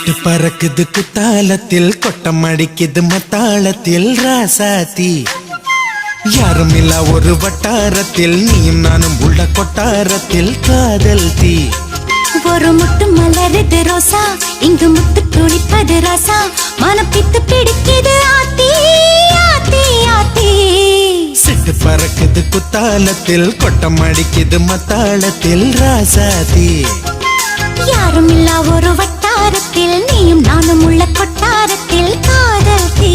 சிட்டு பறக்குது குத்தாலத்தில் கொட்டம் அடிக்குது மத்தாளத்தில் ராசாத்தி யாரும் இல்ல ஒரு வட்டாரத்தில் நீயும் நானும் உள்ள கொட்டாரத்தில் காதல் தீ ஒரு முட்டு மலருது ரோசா இங்கு முத்து துளிப்பது ராசா மனம் பித்து பிடிக்குது ஆத்தி ஆத்தி ஆத்தி சிட்டு பறக்குது குத்தாலத்தில் கொட்டம் அடிக்குது மத்தாளத்தில் ராசாத்தி யாரும் இல்ல ஒரு வட்டாரத்தில் நீயும் நானும் உள்ள கொட்டாரத்தில் காதல் தீ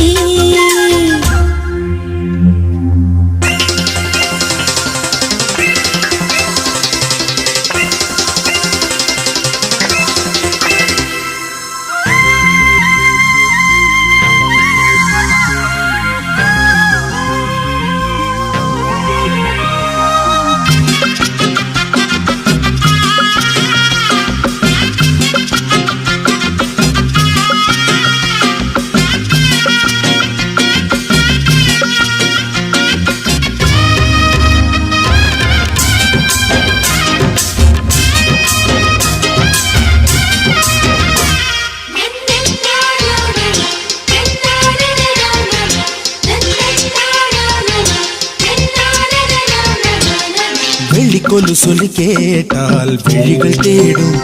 கொலு சொல்லி கேட்டால் விழிகள் தேடும்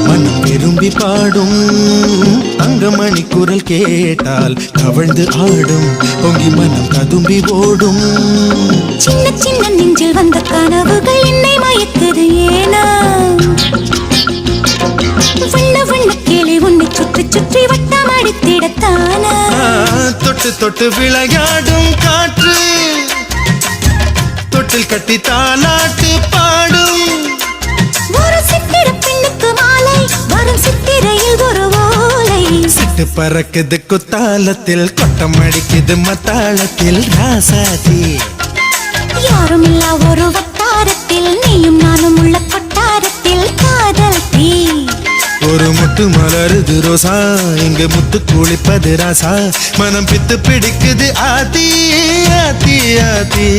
மனம் விரும்பி பாடும் தங்கமணி குரல் கேட்டால் கவழ்ந்து ஆடும் பொங்கி மனம் கதும்பி ஓடும் சின்ன சின்ன நெஞ்சில் வந்த கனவுகள் என்னை மயக்குது ஏனா வண்ண வண்ண கிளி உன்னை சுற்றி சுற்றி வட்டம் அடித்திடத்தானா தொட்டு தொட்டு விளையாடும் காற்று தொட்டில் கட்டி தாலாட்டு பாடும் ஒரு சித்திர பெண்ணுக்கு மாலை வரும் சித்திரையில் ஒரு ஓலை சிட்டு பறக்குது குத்தாலத்தில் கொட்டம் அடிக்குது மத்தாளத்தில் ராசாதி யாரும் இல்ல ஒரு வட்டாரத்தில் நீயும் நானும் உள்ள கொட்டாரத்தில் காதல் தீ ஒரு முட்டு மலருது ரோசா இங்கு முத்து குளிப்பது ராசா மனம் பித்து பிடிக்குது ஆதி ஆதி ஆதி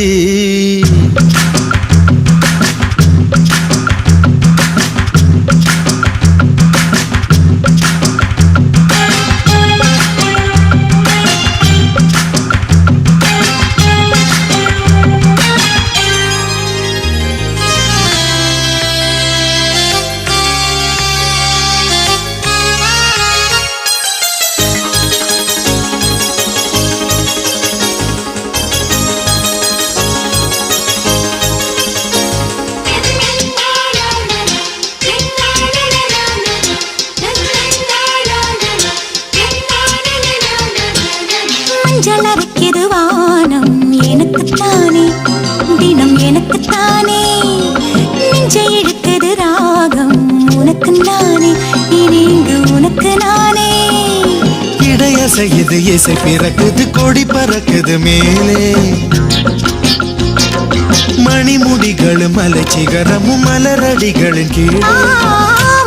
மஞ்சளரைக்குது வானம் எனக்குத்தானே தினம் எனக்குத்தானே நெஞ்சை இழுக்குது ராகம் உனக்கு நானே இனி உனக்கு நானே இடையசையுது இசை பிறக்குது கொடி பறக்குது மேலே மணிமுடிகளும் மலைச்சிகரமும் மலரடிகளின் கீழே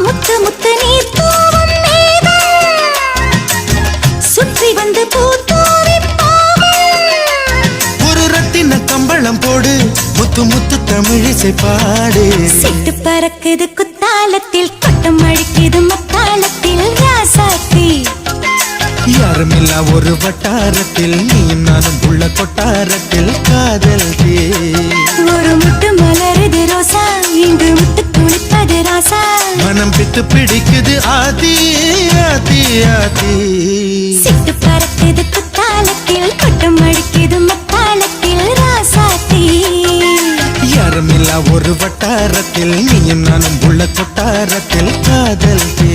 முத்து முத்து நீர் தூவும் மேகம் சுற்றி வந்து பூத்தூவி ஒரு ரத்தின கம்பளம் போடு முத்து முத்து தமிழிசை பாடு சிட்டு பறக்குது குத்தாலத்தில் கொட்டம் அடிக்குது மத்தாளத்தில் ராசாத்தி யாரும் இல்ல ஒரு வட்டாரத்தில் நீயும் நானும் உள்ள கொட்டாரத்தில் காதல் தீ ஒரு முட்டு மலருது ரோசா இங்கு முட்டு குளிப்பது ராசா மனம் பித்து பிடிக்குது ஆதி ஆதி ஆதி சிட்டு பறக்குது குத்தாலத்தில் கொட்டம் அடிக்குது மத்தாளத்தில் ராசாத்தி யாரும் இல்ல ஒரு வட்டாரத்தில் நீயும் நானும் உள்ள கொட்டாரத்தில் காதல் தீ